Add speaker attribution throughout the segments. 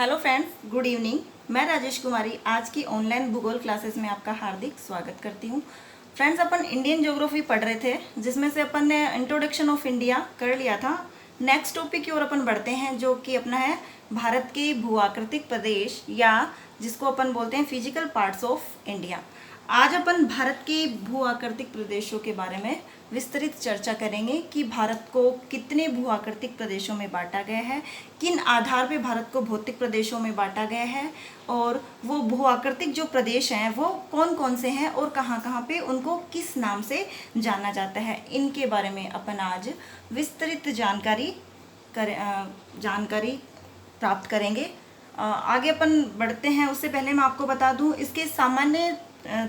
Speaker 1: Hello friends, good evening. मैं राजेश कुमारी आज की ऑनलाइन भूगोल क्लासेस में आपका हार्दिक स्वागत करती हूँ। फ्रेंड्स, अपन इंडियन ज्योग्राफी पढ़ रहे थे, जिसमें से अपन ने इंट्रोडक्शन ऑफ इंडिया कर लिया था। नेक्स्ट टॉपिक की ओर अपन बढ़ते हैं, जो कि अपना है भारत के भूआकृतिक प्रदेश, या जिसको अपन बोलते हैं फिजिकल पार्ट्स ऑफ इंडिया। आज अपन भारत के भूआकृतिक प्रदेशों के बारे में विस्तृत चर्चा करेंगे कि भारत को कितने भूआकृतिक प्रदेशों में बांटा गया है, किन आधार पे भारत को भौतिक प्रदेशों में बांटा गया है, और वो भूआकृतिक जो प्रदेश हैं वो कौन कौन से हैं और कहाँ कहाँ पे उनको किस नाम से जाना जाता है। इनके बारे में अपन आज विस्तृत जानकारी प्राप्त करेंगे। आगे अपन बढ़ते हैं, उससे पहले मैं आपको बता दूं, इसके सामान्य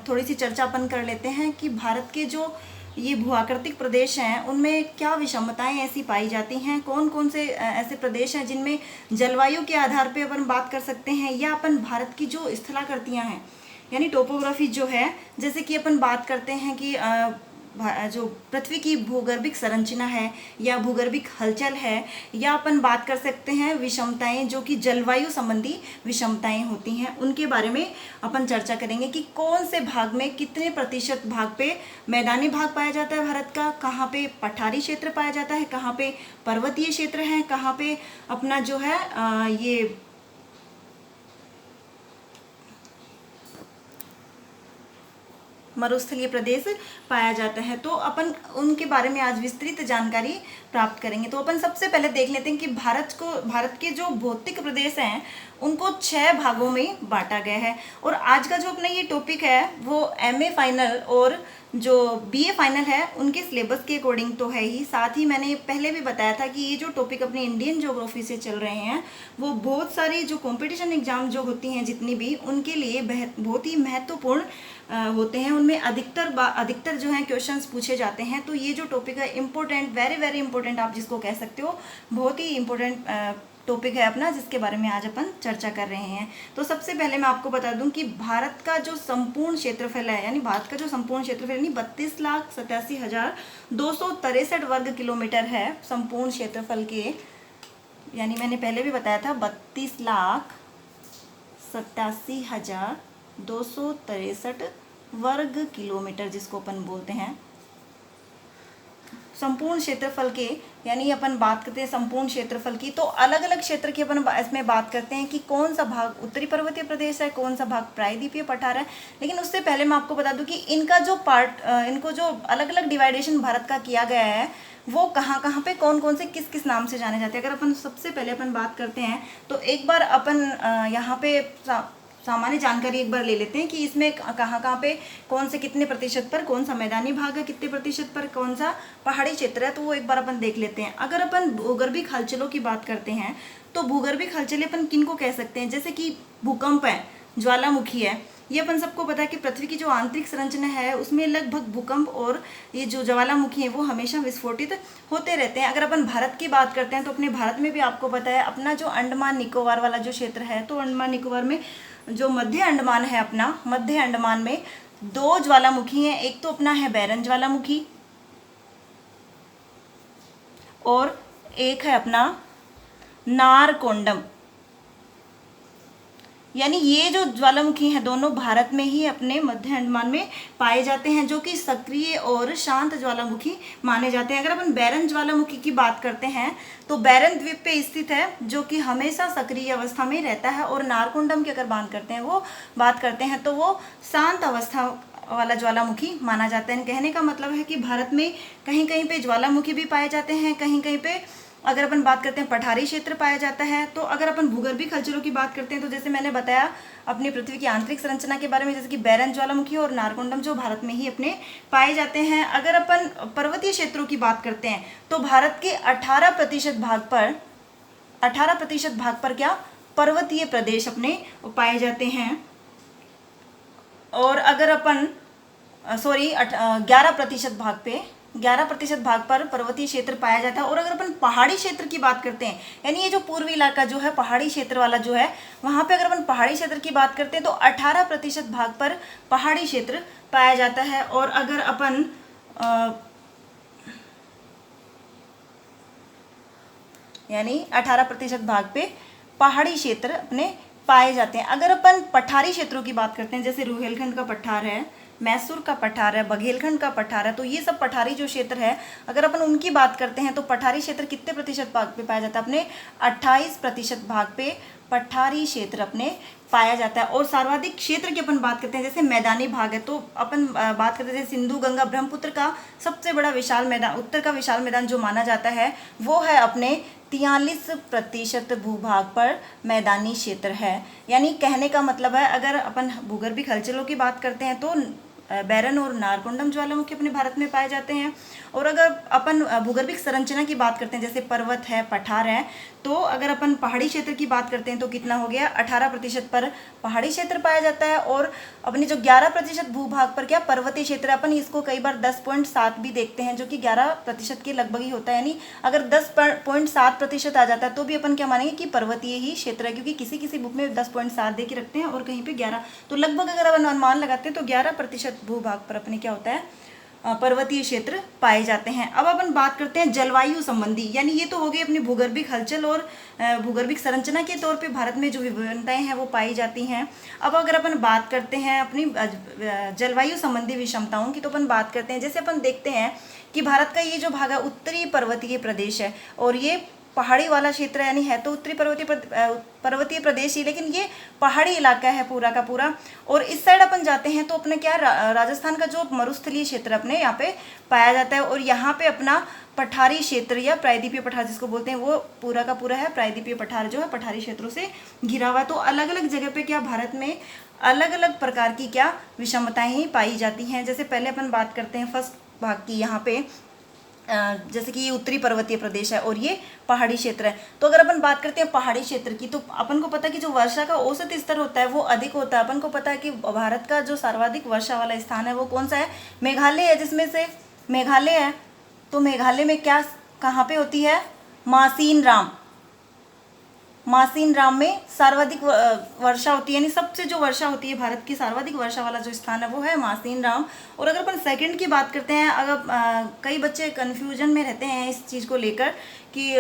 Speaker 1: थोड़ी सी चर्चा अपन कर लेते हैं कि भारत के जो ये भूआकृतिक प्रदेश हैं उनमें क्या विषमताएं ऐसी पाई जाती हैं, कौन कौन से ऐसे प्रदेश हैं जिनमें जलवायु के आधार पे अपन बात कर सकते हैं, या अपन भारत की जो स्थलाकृतियां हैं यानी टोपोग्राफी जो है, जैसे कि अपन बात करते हैं कि जो पृथ्वी की भूगर्भिक संरचना है या भूगर्भिक हलचल है, या अपन बात कर सकते हैं विषमताएं जो कि जलवायु संबंधी विषमताएं होती हैं, उनके बारे में अपन चर्चा करेंगे कि कौन से भाग में कितने प्रतिशत भाग पे मैदानी भाग पाया जाता है भारत का, कहाँ पे पठारी क्षेत्र पाया जाता है, कहाँ पे पर्वतीय क्षेत्र है, कहाँ पे अपना जो है ये मरुस्थलीय प्रदेश पाया जाता है। तो अपन उनके बारे में आज विस्तृत जानकारी प्राप्त करेंगे। तो अपन सबसे पहले देख लेते हैं कि भारत के जो भौतिक प्रदेश हैं उनको 6 भागों में बांटा गया है। और आज का जो अपना ये टॉपिक है वो एमए फाइनल और जो बीए फाइनल है उनके सिलेबस के अकॉर्डिंग तो है ही। साथ ही मैंने पहले भी बताया था कि ये जो टॉपिक अपने इंडियन ज्योग्राफी से चल रहे हैं वो बहुत सारी जो कंपटीशन एग्जाम जो होती हैं जितनी भी, उनके लिए बहुत ही महत्वपूर्ण होते हैं। उनमें अधिकतर जो है क्वेश्चंस पूछे जाते हैं। तो ये जो टॉपिक है इम्पोर्टेंट, वेरी वेरी इंपॉर्टेंट आप जिसको कह सकते हो, बहुत ही इंपॉर्टेंट टॉपिक है अपना, जिसके बारे में आज अपन चर्चा कर रहे हैं। तो सबसे पहले मैं आपको बता दूं कि भारत का जो संपूर्ण क्षेत्रफल है, यानी भारत का जो संपूर्ण क्षेत्रफल यानी 32,87,263 वर्ग किलोमीटर है संपूर्ण क्षेत्रफल के, यानी मैंने पहले भी बताया था 32,87,263 वर्ग किलोमीटर जिसको अपन बोलते हैं संपूर्ण क्षेत्रफल के। यानी अपन बात करते हैं संपूर्ण क्षेत्रफल की, तो अलग अलग क्षेत्र की अपन इसमें बात करते हैं कि कौन सा भाग उत्तरी पर्वतीय प्रदेश है, कौन सा भाग प्रायद्वीपीय पठार है। लेकिन उससे पहले मैं आपको बता दूं कि इनका जो इनको जो अलग अलग डिवाइडेशन भारत का किया गया है वो कहाँ कहाँ पे कौन कौन से किस किस नाम से जाने जाते हैं। अगर अपन सबसे पहले अपन बात करते हैं तो एक बार अपन यहाँ पे सामान्य जानकारी एक बार ले लेते हैं कि इसमें कहाँ कहाँ पे कौन से कितने प्रतिशत पर कौन सा मैदानी भाग है, कितने प्रतिशत पर कौन सा पहाड़ी क्षेत्र है, तो वो एक बार अपन देख लेते हैं। अगर अपन भूगर्भिक हलचलों की बात करते हैं तो भूगर्भिक हलचलें अपन किन को कह सकते हैं, जैसे कि भूकंप है, ज्वालामुखी है। ये अपन सबको पता है कि पृथ्वी की जो आंतरिक संरचना है उसमें लगभग भूकंप और ये जो ज्वालामुखी है वो हमेशा विस्फोटित होते रहते हैं। अगर अपन भारत की बात करते हैं तो अपने भारत में भी आपको पता है अपना जो अंडमान निकोबार वाला जो क्षेत्र है, तो अंडमान निकोबार में जो मध्य अंडमान है, अपना मध्य अंडमान में 2 ज्वालामुखी हैं। एक तो अपना है बैरन ज्वालामुखी और एक है अपना नारकोंडम। यानी ये जो ज्वालामुखी हैं दोनों भारत में ही अपने मध्य अंडमान में पाए जाते हैं, जो कि सक्रिय और शांत ज्वालामुखी माने जाते हैं। अगर अपन बैरन ज्वालामुखी की बात करते हैं तो बैरन द्वीप पे स्थित है, जो कि हमेशा सक्रिय अवस्था में रहता है। और नारकोंडम की अगर बात करते हैं तो वो शांत अवस्था वाला ज्वालामुखी माना जाता है। कहने का मतलब है कि भारत में कहीं कहीं पे ज्वालामुखी भी पाए जाते हैं, कहीं कहीं पे अगर अपन बात करते हैं पठारी क्षेत्र पाया जाता है। तो अगर अपन भूगर्भिक हलचलों की बात करते हैं तो जैसे मैंने बताया अपनी पृथ्वी की आंतरिक संरचना के बारे में, जैसे कि बैरन ज्वालामुखी और नारकोंडम जो भारत में ही अपने पाए जाते हैं। अगर अपन पर्वतीय क्षेत्रों की बात करते हैं तो भारत के 18% भाग पर क्या पर्वतीय प्रदेश अपने पाए जाते हैं। और अगर अपन 11% भाग पर पर्वतीय क्षेत्र पाया जाता है। और अगर अपन पहाड़ी क्षेत्र की बात करते हैं, यानी ये जो पूर्वी इलाका जो है पहाड़ी क्षेत्र वाला जो है, वहाँ पे अगर अपन पहाड़ी क्षेत्र की बात करते हैं तो 18% भाग पर पहाड़ी क्षेत्र पाया जाता है। और अगर अपन यानी 18% भाग पे पहाड़ी क्षेत्र अपने पाए जाते हैं। अगर अपन पठारी क्षेत्रों की बात करते हैं, जैसे रुहेलखंड का पठार है, मैसूर का पठार है, बघेलखंड का पठार है, तो ये सब पठारी जो क्षेत्र है, अगर अपन उनकी बात करते हैं तो पठारी क्षेत्र कितने प्रतिशत भाग पे पाया जाता है? अपने 28% भाग पे पठारी क्षेत्र अपने पाया जाता है। और सर्वाधिक क्षेत्र की अपन बात करते हैं, जैसे मैदानी भाग है, तो अपन बात करते हैं जैसे सिंधु गंगा ब्रह्मपुत्र का सबसे बड़ा विशाल मैदान, उत्तर का विशाल मैदान जो माना जाता है वो है अपने 43% भूभाग पर मैदानी क्षेत्र है। यानी कहने का मतलब है, अगर अपन भूगर्भिक हलचलों की बात करते हैं तो बैरन और नारकोंडम ज्वालामुखी अपने भारत में पाए जाते हैं। और अगर अपन भूगर्भिक संरचना की बात करते हैं, जैसे पर्वत है, पठार है, तो अगर अपन पहाड़ी क्षेत्र की बात करते हैं तो कितना हो गया? 18% पर पहाड़ी क्षेत्र पाया जाता है। और अपने जो 11% भूभाग पर क्या पर्वतीय क्षेत्र है, अपन इसको कई बार 10.7 भी देखते हैं, जो कि 11% के लगभग ही होता है। यानी अगर 10.7% आ जाता है तो भी अपन क्या मानेंगे कि पर्वतीय ही क्षेत्र है, क्योंकि किसी किसी बुक में 10.7 दे के रखते हैं और कहीं पे 11, तो लगभग अगर अपन अनुमान लगाते हैं तो 11% भूभाग पर अपने क्या होता है? पर्वतीय क्षेत्र पाए जाते हैं। अब अपन बात करते हैं जलवायु संबंधी, यानी ये तो हो गई अपनी भूगर्भिक हलचल और भूगर्भिक संरचना के तौर पे भारत में जो विभिन्नताएं हैं वो पाई जाती हैं। अब अगर अपन बात करते हैं अपनी जलवायु संबंधी विषमताओं की, तो अपन बात करते हैं, जैसे अपन देखते हैं कि भारत का ये जो भाग है उत्तरी पर्वतीय प्रदेश है, और ये पहाड़ी वाला क्षेत्र, यानी है तो उत्तरी पर्वतीय प्रदेश ही, लेकिन ये पहाड़ी इलाका है पूरा का पूरा। और इस साइड अपन जाते हैं तो अपने क्या राजस्थान का जो मरुस्थलीय क्षेत्र अपने यहाँ पे पाया जाता है, और यहाँ पे अपना पठारी क्षेत्र या प्रायद्वीपीय पठार जिसको बोलते हैं वो पूरा का पूरा है। प्रायद्वीपीय पठार जो है पठारी क्षेत्रों से घिरा हुआ है। तो अलग अलग जगह पे क्या भारत में अलग अलग प्रकार की क्या विषमताएं ही पाई जाती हैं। जैसे पहले अपन बात करते हैं फर्स्ट भाग की, यहाँ पे जैसे कि ये उत्तरी पर्वतीय प्रदेश है और ये पहाड़ी क्षेत्र है। तो अगर अपन बात करते हैं पहाड़ी क्षेत्र की, तो अपन को पता है कि जो वर्षा का औसत स्तर होता है वो अधिक होता है। अपन को पता है कि भारत का जो सर्वाधिक वर्षा वाला स्थान है वो कौन सा है? मेघालय है, जिसमें से मेघालय है। तो मेघालय में क्या कहाँ पे होती है? मासिन राम में सर्वाधिक वर्षा होती है, यानी सबसे जो वर्षा होती है भारत की सर्वाधिक वर्षा वाला जो स्थान है वो है मासिन राम। और अगर अपन सेकंड की बात करते हैं, अगर कई बच्चे कन्फ्यूजन में रहते हैं इस चीज़ को लेकर कि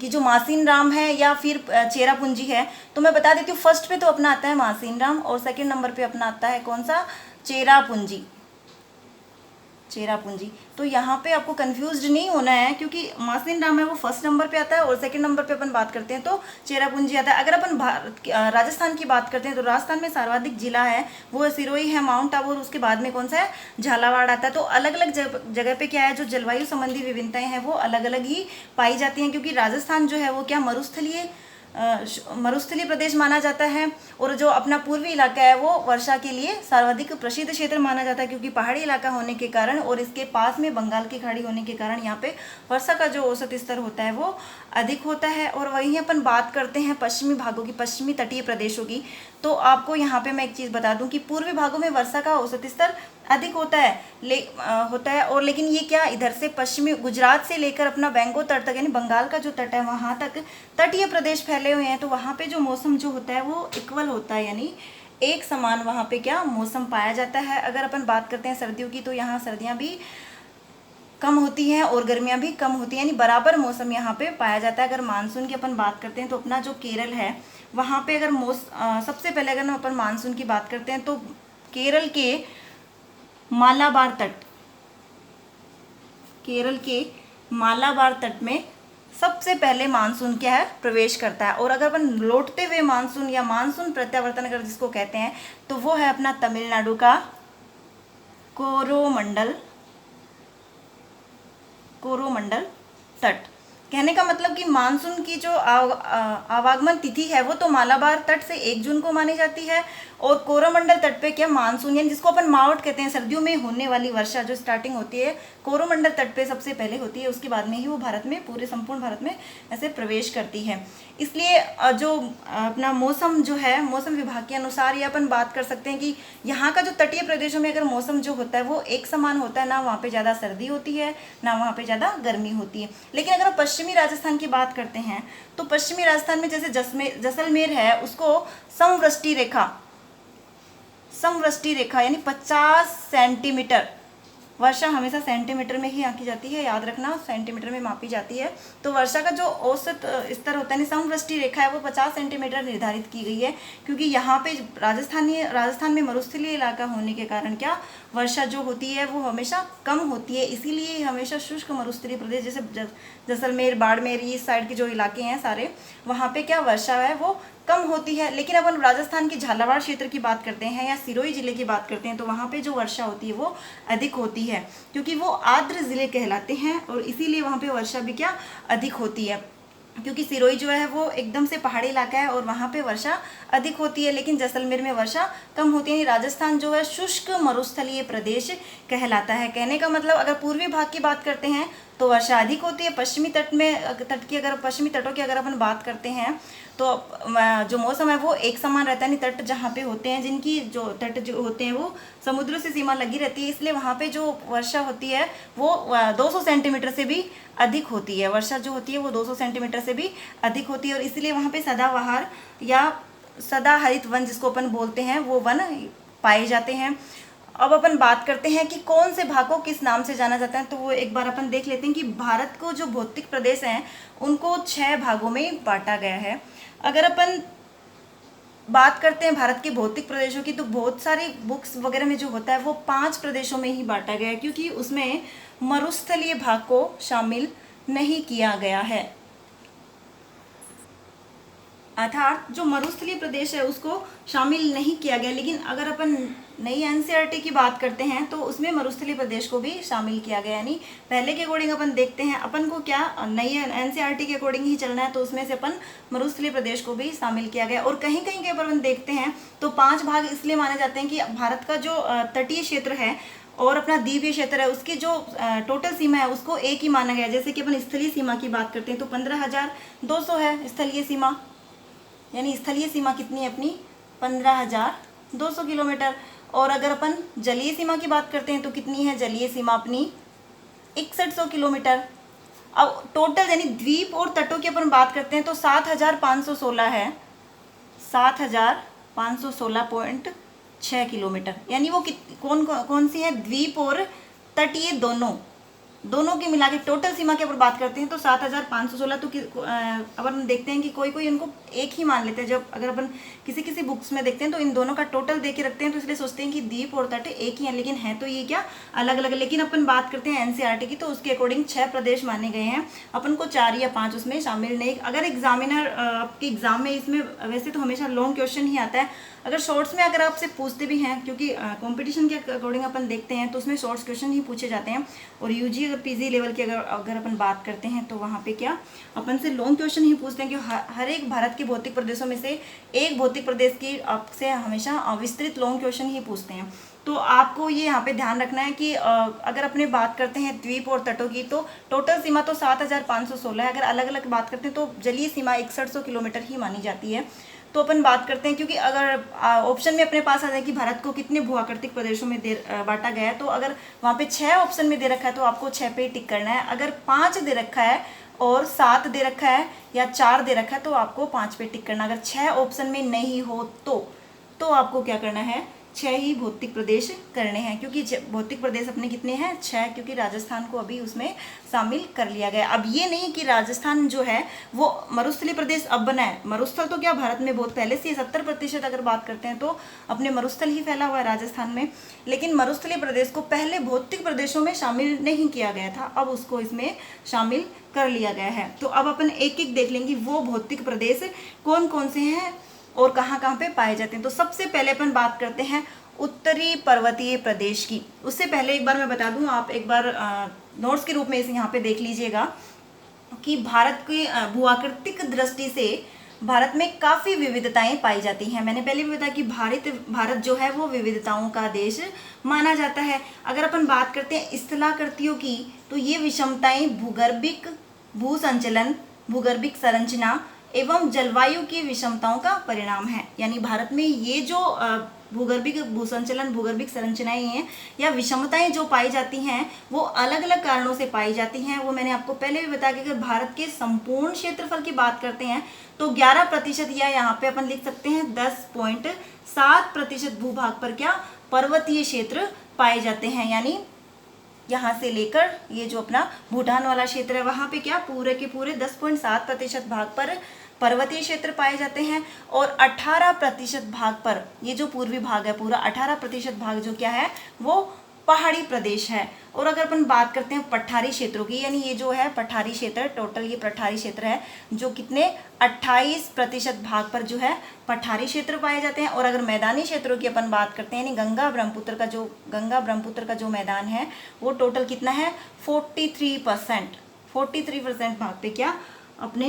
Speaker 1: जो मासिन राम है या फिर चेरापूंजी है, तो मैं बता देती हूँ, फर्स्ट पे तो अपना आता है मासिन राम और सेकंड नंबर पे अपना आता है कौन सा? चेरापूंजी। तो यहाँ पे आपको कंफ्यूज्ड नहीं होना है, क्योंकि मासिन राम है वो फर्स्ट नंबर पे आता है और सेकंड नंबर पे अपन बात करते हैं तो चेरापूंजी आता है। अगर अपन राजस्थान की बात करते हैं तो राजस्थान में सर्वाधिक जिला है वो सिरोही है, माउंट आबू, और उसके बाद में कौन सा है? झालावाड़ आता है। तो अलग अलग जगह पे क्या है, जो जलवायु संबंधी विभिन्नताएं हैं वो अलग अलग ही पाई जाती हैं, क्योंकि राजस्थान जो है वो क्या मरुस्थलीय प्रदेश माना जाता है। और जो अपना पूर्वी इलाका है वो वर्षा के लिए सर्वाधिक प्रसिद्ध क्षेत्र माना जाता है, क्योंकि पहाड़ी इलाका होने के कारण और इसके पास में बंगाल की खाड़ी होने के कारण यहाँ पे वर्षा का जो औसत स्तर होता है वो अधिक होता है। और वहीं अपन बात करते हैं पश्चिमी भागों की, पश्चिमी तटीय प्रदेशों की, तो आपको यहाँ पे मैं एक चीज़ बता दूँ कि पूर्वी भागों में वर्षा का औसत स्तर अधिक होता है और लेकिन ये क्या, इधर से पश्चिमी गुजरात से लेकर अपना बेंगोल तट तक, यानी बंगाल का जो तट है वहाँ तक तटीय प्रदेश फैले हुए हैं। तो वहाँ पे जो मौसम जो होता है वो इक्वल होता है, यानी एक समान वहाँ पे क्या मौसम पाया जाता है। अगर अपन बात करते हैं सर्दियों की, तो यहाँ सर्दियाँ भी कम होती हैं और गर्मियाँ भी कम होती हैं, यानी बराबर मौसम यहाँ पे पाया जाता है। अगर मानसून की अपन बात करते हैं तो अपना जो केरल है वहाँ पे अगर सबसे पहले अगर अपन मानसून की बात करते हैं तो केरल के मालाबार तट में सबसे पहले मानसून क्या है? प्रवेश करता है। और अगर अपन लौटते हुए मानसून या मानसून प्रत्यावर्तन अगर जिसको कहते हैं तो वो है अपना तमिलनाडु का कोरोमंडल तट। कहने का मतलब कि मानसून की जो आवागमन तिथि है वो तो मालाबार तट से 1 जून को मानी जाती है, और कोरोमंडल तट पे क्या मानसून, यानी जिसको अपन मावट कहते हैं, सर्दियों में होने वाली वर्षा जो स्टार्टिंग होती है कोरोमंडल तट पे सबसे पहले होती है, उसके बाद में ही वो भारत में संपूर्ण भारत में ऐसे प्रवेश करती है। इसलिए जो अपना मौसम जो है, मौसम विभाग के अनुसार ये अपन बात कर सकते हैं कि यहाँ का जो तटीय प्रदेशों में अगर मौसम जो होता है वो एक समान होता है, ना वहाँ पे ज़्यादा सर्दी होती है ना वहाँ पे ज़्यादा गर्मी होती है। लेकिन अगर पश्चिमी राजस्थान की बात करते हैं तो पश्चिमी राजस्थान में जैसे जैसलमेर है उसको समवृष्टि रेखा यानी 50 सेंटीमीटर वर्षा हमेशा सेंटीमीटर में ही आंकी जाती है, याद रखना, सेंटीमीटर में मापी जाती है। तो वर्षा का जो औसत स्तर होता है, समवृष्टि रेखा है, वो 50 सेंटीमीटर निर्धारित की गई है, क्योंकि यहाँ पे राजस्थान में मरुस्थलीय इलाका होने के कारण क्या वर्षा जो होती है वो हमेशा कम होती है, इसीलिए हमेशा शुष्क मरुस्थलीय प्रदेश, जैसे जैसलमेर, बाड़मेर, इस साइड के जो इलाके हैं सारे, वहाँ पे क्या वर्षा है वो कम होती है। लेकिन अपन राजस्थान की झालावाड़ क्षेत्र की बात करते हैं या सिरोही जिले की बात करते हैं, तो वहाँ पे जो वर्षा होती है वो अधिक होती है, क्योंकि वो आर्द्र जिले कहलाते हैं और इसीलिए वहाँ पे वर्षा भी क्या अधिक होती है, क्योंकि सिरोही जो है वो एकदम से पहाड़ी इलाका है और वहाँ पे वर्षा अधिक होती है, लेकिन जैसलमेर में वर्षा कम होती है। राजस्थान जो है शुष्क मरुस्थलीय प्रदेश कहलाता है। कहने का मतलब अगर पूर्वी भाग की बात करते हैं तो वर्षा अधिक होती है, पश्चिमी तटों की अगर अपन बात करते हैं तो जो मौसम है वो एक समान रहता है। नहीं, तट जहाँ पे होते हैं, जिनकी जो तट जो होते हैं वो समुद्र से सीमा लगी रहती है, इसलिए वहाँ पे जो वर्षा होती है वो 200 सेंटीमीटर से भी अधिक होती है। वर्षा जो होती है वो 200 सेंटीमीटर से भी अधिक होती है और इसलिए वहाँ पे सदाबहार या सदाहरित वन जिसको अपन बोलते हैं वो वन पाए जाते हैं। अब अपन बात करते हैं कि कौन से भाग को किस नाम से जाना जाता है, तो वो एक बार अपन देख लेते हैं कि भारत को जो भौतिक प्रदेश हैं उनको 6 भागों में बांटा गया है। अगर अपन बात करते हैं भारत के भौतिक प्रदेशों की, तो बहुत सारी बुक्स वगैरह में जो होता है वो 5 प्रदेशों में ही बांटा गया है, क्योंकि उसमें मरुस्थलीय भाग को शामिल नहीं किया गया है। अर्थात जो मरुस्थलीय प्रदेश है उसको शामिल नहीं किया गया। लेकिन अगर अपन नई एनसीईआरटी की बात करते हैं तो उसमें मरुस्थलीय प्रदेश को भी शामिल किया गया। यानी पहले के अकॉर्डिंग अपन देखते हैं, अपन को क्या नई एनसीईआरटी के अकॉर्डिंग ही चलना है, तो उसमें से अपन मरुस्थलीय प्रदेश को भी शामिल किया गया। और कहीं कहीं के अपन देखते हैं तो 5 भाग इसलिए माने जाते हैं कि भारत का जो तटीय क्षेत्र है और अपना द्वीपीय क्षेत्र है उसकी जो टोटल सीमा है उसको एक ही माना गया। जैसे कि अपन स्थलीय सीमा की बात करते हैं तो 15,200 है स्थलीय सीमा, यानी स्थलीय सीमा कितनी है अपनी 15,200 किलोमीटर। और अगर अपन जलीय सीमा की बात करते हैं तो कितनी है जलीय सीमा अपनी 6100 किलोमीटर। अब टोटल यानी द्वीप और तटों की अपन बात करते हैं तो 7,516 है, 7,516.6 किलोमीटर। यानी वो कौन सी है, द्वीप और तटीय दोनों की मिला के टोटल सीमा की अगर बात करते हैं तो 7,516। तो अपन देखते हैं कि कोई इनको एक ही मान लेते हैं। जब अगर अपन किसी बुक्स में देखते हैं तो इन दोनों का टोटल दे के रखते हैं, तो इसलिए सोचते हैं कि द्वीप और तट एक ही हैं, लेकिन है तो ये क्या अलग अलग। लेकिन अपन बात करते हैं एनसीईआरटी की, तो उसके अकॉर्डिंग 6 प्रदेश माने गए हैं, अपन को 4 या 5 उसमें शामिल नहीं। अगर एग्जामिनर आपके एग्जाम में इसमें वैसे तो हमेशा लॉन्ग क्वेश्चन ही आता है, अगर शॉर्ट्स में अगर आपसे पूछते भी हैं, क्योंकि कंपटीशन के अकॉर्डिंग अपन देखते हैं तो उसमें शॉर्ट्स क्वेश्चन ही पूछे जाते हैं। और यूजी अगर पीजी लेवल की अगर अपन बात करते हैं तो वहाँ पे क्या अपन से लॉन्ग क्वेश्चन ही पूछते हैं, कि हर एक भारत के भौतिक प्रदेशों में से एक भौतिक प्रदेश की आपसे हमेशा विस्तृत लॉन्ग क्वेश्चन ही पूछते हैं। तो आपको ये यहाँ पे ध्यान रखना है कि अगर अपने बात करते हैं द्वीप और तटों की तो टोटल सीमा तो 7,516 है। अगर अलग अलग बात करते हैं तो जलीय सीमा 6100 किलोमीटर ही मानी जाती है। तो अपन बात करते हैं, क्योंकि अगर ऑप्शन में अपने पास आ जाए कि भारत को कितने भूआकृतिक प्रदेशों में बांटा गया है, तो अगर वहाँ पे 6 ऑप्शन में दे रखा है तो आपको 6 पे टिक करना है। अगर 5 दे रखा है और 7 दे रखा है या 4 दे रखा है तो आपको 5 पे टिक करना। अगर 6 ऑप्शन में नहीं हो तो आपको क्या करना है, 6 ही भौतिक प्रदेश करने हैं, क्योंकि भौतिक प्रदेश अपने कितने हैं 6, क्योंकि राजस्थान को अभी उसमें शामिल कर लिया गया। अब ये नहीं कि राजस्थान जो है वो मरुस्थलीय प्रदेश अब बना है, मरुस्थल तो क्या भारत में बहुत पहले से 70% अगर बात करते हैं तो अपने मरुस्थल ही फैला हुआ है राजस्थान में। लेकिन मरुस्थलीय प्रदेश को पहले भौतिक प्रदेशों में शामिल नहीं किया गया था, अब उसको इसमें शामिल कर लिया गया है। तो अब अपन एक एक देख लेंगे वो भौतिक प्रदेश कौन कौन से हैं और कहाँ कहाँ पे पाए जाते हैं। तो सबसे पहले अपन बात करते हैं उत्तरी पर्वतीय प्रदेश की। उससे पहले एक बार मैं बता दूं, आप एक बार नोट्स के रूप में इसे यहाँ पे देख लीजिएगा कि भारत की भूआकृतिक दृष्टि से भारत में काफ़ी विविधताएं पाई जाती हैं। मैंने पहले भी बताया कि भारत जो है वो विविधताओं का देश माना जाता है। अगर अपन बात करते हैं स्थलाकृतियों की, तो ये विषमताएं भूगर्भिक भूसंचलन, भूगर्भिक संरचना एवं जलवायु की विषमताओं का परिणाम है। यानी भारत में ये जो भूगर्भिक भूसंचलन, भूगर्भिक संरचनाएं हैं या विषमताएं जो पाई जाती हैं वो अलग अलग कारणों से पाई जाती हैं। वो मैंने आपको पहले भी बताया कि अगर भारत के संपूर्ण क्षेत्रफल की बात करते हैं तो 11% या यहाँ पे अपन लिख सकते हैं 10.7% भूभाग पर क्या पर्वतीय क्षेत्र पाए जाते हैं। यानी यहाँ से लेकर ये जो अपना भूटान वाला क्षेत्र है वहाँ पे क्या पूरे के पूरे 10.7% भाग पर पर्वतीय क्षेत्र पाए जाते हैं और 18% भाग पर, ये जो पूर्वी भाग है पूरा 18% भाग जो क्या है वो पहाड़ी प्रदेश है। और अगर अपन बात करते हैं पठारी क्षेत्रों की, यानी ये जो है पठारी क्षेत्र, टोटल ये पठारी क्षेत्र है जो कितने 28% भाग पर जो है पठारी क्षेत्र पाए जाते हैं। और अगर मैदानी क्षेत्रों की अपन बात करते हैं, यानी गंगा ब्रह्मपुत्र का जो मैदान है वो टोटल कितना है 43% भाग पे क्या अपने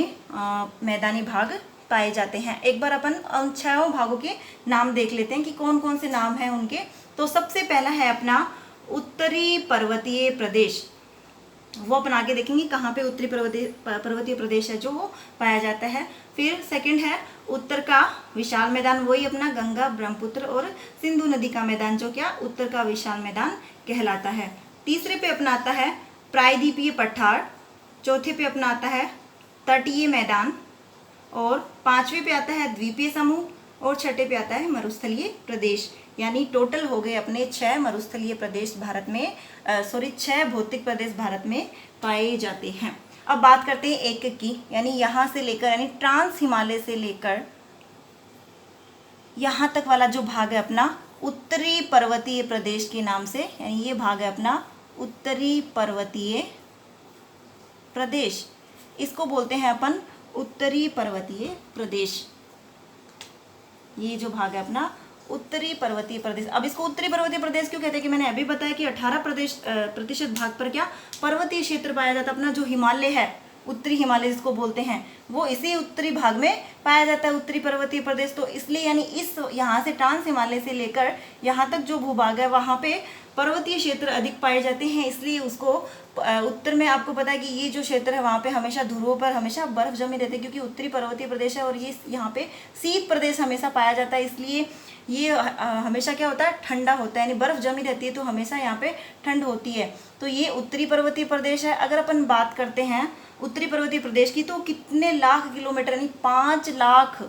Speaker 1: मैदानी भाग पाए जाते हैं। एक बार अपन उन 6 भागों के नाम देख लेते हैं कि कौन कौन से नाम हैं उनके। तो सबसे पहला है अपना उत्तरी पर्वतीय प्रदेश, वो अपन आगे देखेंगे कहाँ पे उत्तरी पर्वतीय प्रदेश है जो वो पाया जाता है। फिर सेकंड है उत्तर का विशाल मैदान, वही अपना गंगा ब्रह्मपुत्र और सिंधु नदी का मैदान जो क्या उत्तर का विशाल मैदान कहलाता है। तीसरे पे अपना आता है प्रायद्वीपीय पठार, चौथे पे अपना आता है तटीय मैदान, और पांचवे पे आता है द्वीपीय समूह, और छठे पे आता है मरुस्थलीय प्रदेश। यानी टोटल हो गए अपने 6 मरुस्थलीय प्रदेश भारत में 6 भौतिक प्रदेश भारत में पाए जाते हैं। अब बात करते हैं एक एक की, यानी यहाँ से लेकर यानी ट्रांस हिमालय से लेकर यहाँ तक वाला जो भाग है अपना उत्तरी पर्वतीय प्रदेश के नाम से, यानी ये भाग है अपना उत्तरी पर्वतीय प्रदेश, इसको बोलते हैं अपन उत्तरी पर्वतीय प्रदेश। ये जो भाग है अपना उत्तरी पर्वतीय प्रदेश। अब इसको उत्तरी पर्वतीय प्रदेश क्यों कहते हैं कि मैंने अभी बताया कि 18% भाग पर क्या पर्वतीय क्षेत्र पाया जाता है। अपना जो हिमालय है उत्तरी हिमालय जिसको बोलते हैं वो इसी उत्तरी भाग में पाया जाता है उत्तरी पर्वतीय प्रदेश। तो इसलिए यानी इस यहाँ से ट्रांस हिमालय से लेकर यहाँ तक जो भूभाग है वहाँ पे पर्वतीय क्षेत्र अधिक पाए जाते हैं, इसलिए उसको उत्तर में आपको पता है कि ये जो क्षेत्र है वहाँ पे हमेशा ध्रुवों पर हमेशा बर्फ जमी रहती है, क्योंकि उत्तरी पर्वतीय प्रदेश है और ये यहाँ पे शीत प्रदेश हमेशा पाया जाता है, इसलिए ये हमेशा क्या होता है ठंडा होता है, यानी बर्फ जमी रहती है तो हमेशा यहाँ पे ठंड होती है। तो ये उत्तरी पर्वतीय प्रदेश है। अगर अपन बात करते हैं उत्तरी पर्वतीय प्रदेश की तो कितने लाख किलोमीटर यानी 5 लाख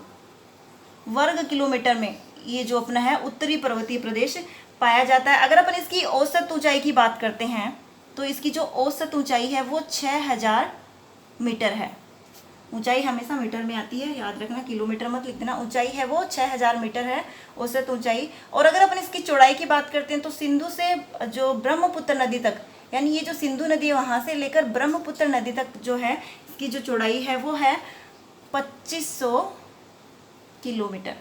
Speaker 1: वर्ग किलोमीटर में ये जो अपना है उत्तरी पर्वतीय प्रदेश पाया जाता है। अगर अपन इसकी औसत ऊंचाई की बात करते हैं तो इसकी जो औसत ऊंचाई है वो 6000 मीटर है। ऊंचाई हमेशा मीटर में आती है, याद रखना, किलोमीटर मत लिखना। ऊंचाई है वो 6000 मीटर है औसत ऊंचाई। और अगर अपन इसकी चौड़ाई की बात करते हैं तो सिंधु से जो ब्रह्मपुत्र नदी तक, यानी ये जो सिंधु नदी है वहाँ से लेकर ब्रह्मपुत्र नदी तक जो है इसकी जो चौड़ाई है वो है 2500 किलोमीटर।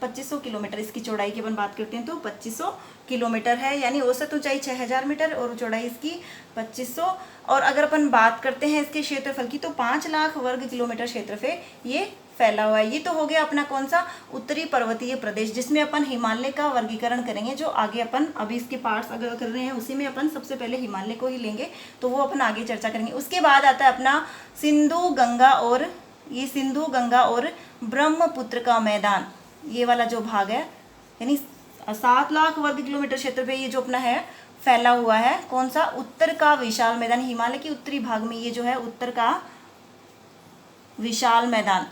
Speaker 1: 2500 किलोमीटर इसकी चौड़ाई की अपन बात करते हैं तो 2500 किलोमीटर है, यानी औसत ऊंचाई 6000 मीटर और चौड़ाई इसकी 2500। और अगर अपन बात करते हैं इसके क्षेत्रफल की तो 5 लाख वर्ग किलोमीटर क्षेत्रफल ये फैला हुआ है। ये तो हो गया अपना कौन सा उत्तरी पर्वतीय प्रदेश, जिसमें अपन हिमालय का वर्गीकरण करेंगे, जो आगे अपन अभी इसके पार्ट्स अगर कर रहे हैं उसी में अपन सबसे पहले हिमालय को ही लेंगे, तो वो अपन आगे चर्चा करेंगे। उसके बाद आता है अपना सिंधु गंगा और ब्रह्मपुत्र का मैदान, ये वाला जो भाग है, यानी 7 लाख वर्ग किलोमीटर क्षेत्र पे ये जो अपना है फैला हुआ है कौन सा उत्तर का विशाल मैदान। हिमालय के उत्तरी भाग में ये जो है उत्तर का विशाल मैदान,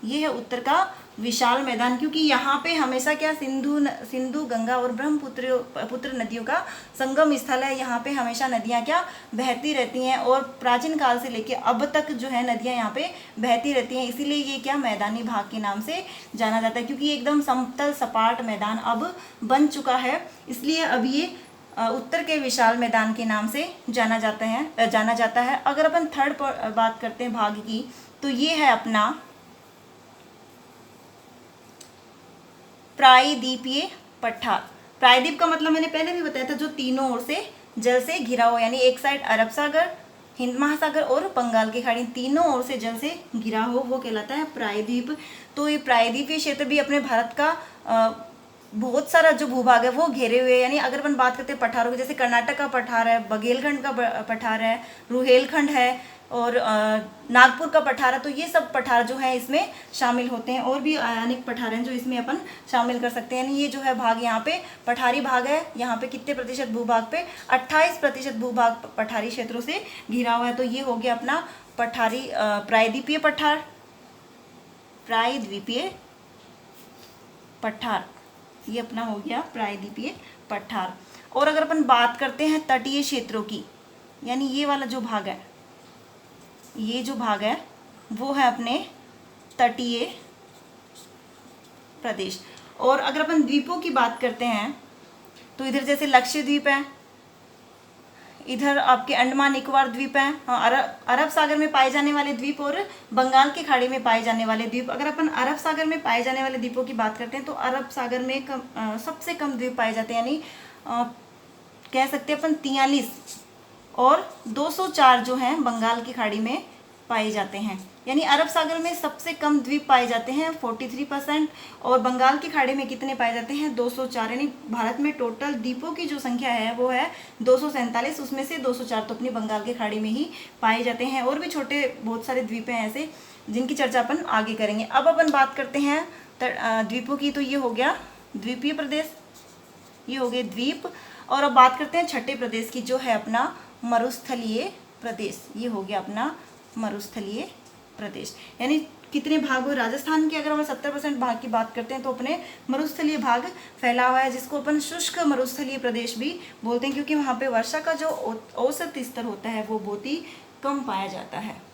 Speaker 1: ये है उत्तर का विशाल मैदान, क्योंकि यहाँ पे हमेशा क्या सिंधु गंगा और ब्रह्मपुत्र नदियों का संगम स्थल है। यहाँ पे हमेशा नदियाँ क्या बहती रहती हैं और प्राचीन काल से लेके अब तक जो है नदियाँ यहाँ पे बहती रहती हैं, इसीलिए ये क्या मैदानी भाग के नाम से जाना जाता है, क्योंकि एकदम समतल सपाट मैदान अब बन चुका है, इसलिए अब ये उत्तर के विशाल मैदान के नाम से जाना जाता है। अगर अपन थर्ड बात करते हैं भाग की तो ये है अपना प्रायद्वीपीय पठार। प्रायद्वीप का मतलब मैंने पहले भी बताया था, जो तीनों ओर से जल से घिरा हो, यानी एक साइड अरब सागर, हिंद महासागर और बंगाल की खाड़ी, तीनों ओर से जल से घिरा हो, वो कहलाता है प्रायद्वीप। तो ये प्रायद्वीपीय क्षेत्र भी अपने भारत का बहुत सारा जो भूभाग है वो घेरे हुए, यानी अगर अपन बात करते हैं पठारों की, जैसे कर्नाटक का पठार है, बघेलखंड का पठार है, रुहेलखंड है और नागपुर का पठार है, तो ये सब पठार जो है इसमें शामिल होते हैं। और भी अनेक पठार हैं जो इसमें अपन शामिल कर सकते हैं। यानी ये जो है भाग यहाँ पे पठारी भाग है, यहाँ पे कितने प्रतिशत भूभाग पे 28% भूभाग पठारी क्षेत्रों से घिरा हुआ है। तो ये हो गया अपना पठारी प्रायद्वीपीय पठार। ये अपना हो गया प्रायद्वीपीय पठार। और अगर अपन बात करते हैं तटीय क्षेत्रों की, यानी ये वाला जो भाग है, ये जो भाग है वो है अपने तटीय प्रदेश। और अगर अपन द्वीपों की बात करते हैं तो इधर जैसे लक्षद्वीप है, इधर आपके अंडमान निकोबार द्वीप है, अरब सागर में पाए जाने वाले द्वीप और बंगाल की खाड़ी में पाए जाने वाले द्वीप। अगर अपन अरब सागर में पाए जाने वाले द्वीपों की बात करते हैं तो अरब सागर में सबसे कम द्वीप पाए जाते हैं, यानी कह सकते हैं अपन 43, और 204 जो हैं बंगाल की खाड़ी में पाए जाते हैं। यानी अरब सागर में सबसे कम द्वीप पाए जाते हैं 43%, और बंगाल की खाड़ी में कितने पाए जाते हैं 204। यानी भारत में टोटल द्वीपों की जो संख्या है वो है 247, उसमें से 204 तो अपनी बंगाल की खाड़ी में ही पाए जाते हैं। और भी छोटे बहुत सारे द्वीप हैं ऐसे जिनकी चर्चा अपन आगे करेंगे। अब अपन बात करते हैं द्वीपों की, तो ये हो गया द्वीपीय प्रदेश, ये हो गए द्वीप। और अब बात करते हैं छठे प्रदेश की, जो है अपना मरुस्थलीय प्रदेश। ये हो गया अपना मरुस्थलीय प्रदेश। यानी कितने भाग हुए राजस्थान के, अगर हम 70% भाग की बात करते हैं तो अपने मरुस्थलीय भाग फैला हुआ है, जिसको अपन शुष्क मरुस्थलीय प्रदेश भी बोलते हैं, क्योंकि वहाँ पे वर्षा का जो औसत स्तर होता है वो बहुत ही कम पाया जाता है।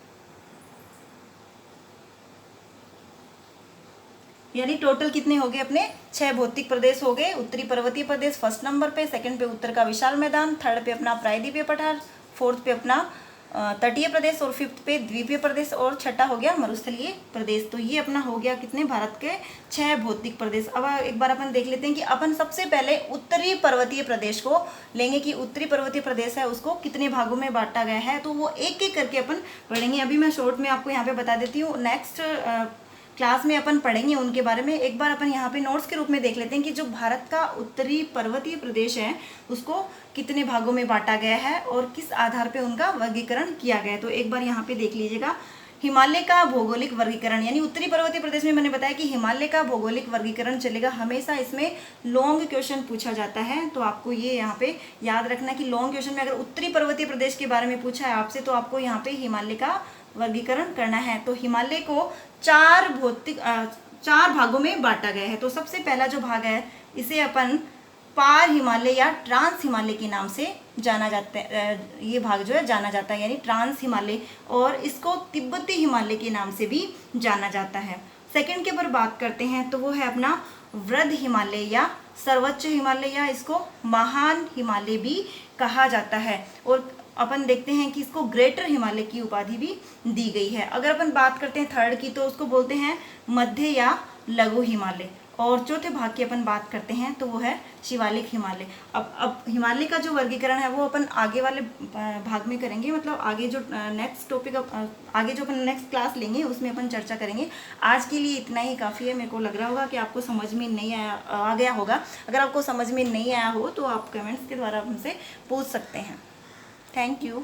Speaker 1: यानी टोटल कितने हो गए अपने 6 भौतिक प्रदेश हो गए। उत्तरी पर्वतीय प्रदेश फर्स्ट नंबर पे, सेकंड पे उत्तर का विशाल मैदान, थर्ड पे अपना प्रायद्वीपीय पठार, फोर्थ पे अपना तटीय प्रदेश, और फिफ्थ पे द्वीपीय प्रदेश, और छठा हो गया मरुस्थलीय प्रदेश। तो ये अपना हो गया कितने भारत के 6 भौतिक प्रदेश। अब एक बार अपन देख लेते हैं कि अपन सबसे पहले उत्तरी पर्वतीय प्रदेश को लेंगे कि उत्तरी पर्वतीय प्रदेश है उसको कितने भागों में बांटा गया है, तो वो एक एक करके अपन पढ़ेंगे। अभी मैं शॉर्ट में आपको यहाँ पे बता देती हूँ, नेक्स्ट क्लास में अपन पढ़ेंगे उनके बारे में। एक बार अपन यहाँ पे नोट्स के रूप में देख लेते हैं कि जो भारत का उत्तरी पर्वतीय प्रदेश है उसको कितने भागों में बांटा गया है और किस आधार पे उनका वर्गीकरण किया गया है। तो एक बार यहाँ पे देख लीजिएगा, हिमालय का भौगोलिक वर्गीकरण, यानी उत्तरी पर्वतीय प्रदेश में मैंने बताया कि हिमालय का भौगोलिक वर्गीकरण चलेगा। हमेशा इसमें लॉन्ग क्वेश्चन पूछा जाता है, तो आपको ये यहाँ पे याद रखना कि लॉन्ग क्वेश्चन में अगर उत्तरी पर्वतीय प्रदेश के बारे में पूछा है आपसे तो आपको यहाँ पे हिमालय का वर्गीकरण करना है। तो हिमालय को 4 भागों में बांटा गया है। तो सबसे पहला जो भाग है इसे अपन पार हिमालय या ट्रांस हिमालय के नाम से जाना जाता है। ये भाग जो है जाना जाता है यानी ट्रांस हिमालय, और इसको तिब्बती हिमालय के नाम से भी जाना जाता है। सेकंड के ऊपर बात करते हैं तो वो है अपना वृद्ध हिमालय या सर्वोच्च हिमालय, या इसको महान हिमालय भी कहा जाता है। और अपन देखते हैं कि इसको ग्रेटर हिमालय की उपाधि भी दी गई है। अगर अपन बात करते हैं थर्ड की तो उसको बोलते हैं मध्य या लघु हिमालय। और चौथे भाग की अपन बात करते हैं तो वो है शिवालिक हिमालय। अब हिमालय का जो वर्गीकरण है वो अपन आगे वाले भाग में करेंगे, मतलब आगे जो नेक्स्ट टॉपिक आगे जो अपन नेक्स्ट क्लास लेंगे उसमें अपन चर्चा करेंगे। आज के लिए इतना ही काफ़ी है। मेरे को लग रहा होगा कि आपको समझ में नहीं आ गया होगा। अगर आपको समझ में नहीं आया हो तो आप कमेंट्स के द्वारा हमसे पूछ सकते हैं। Thank you.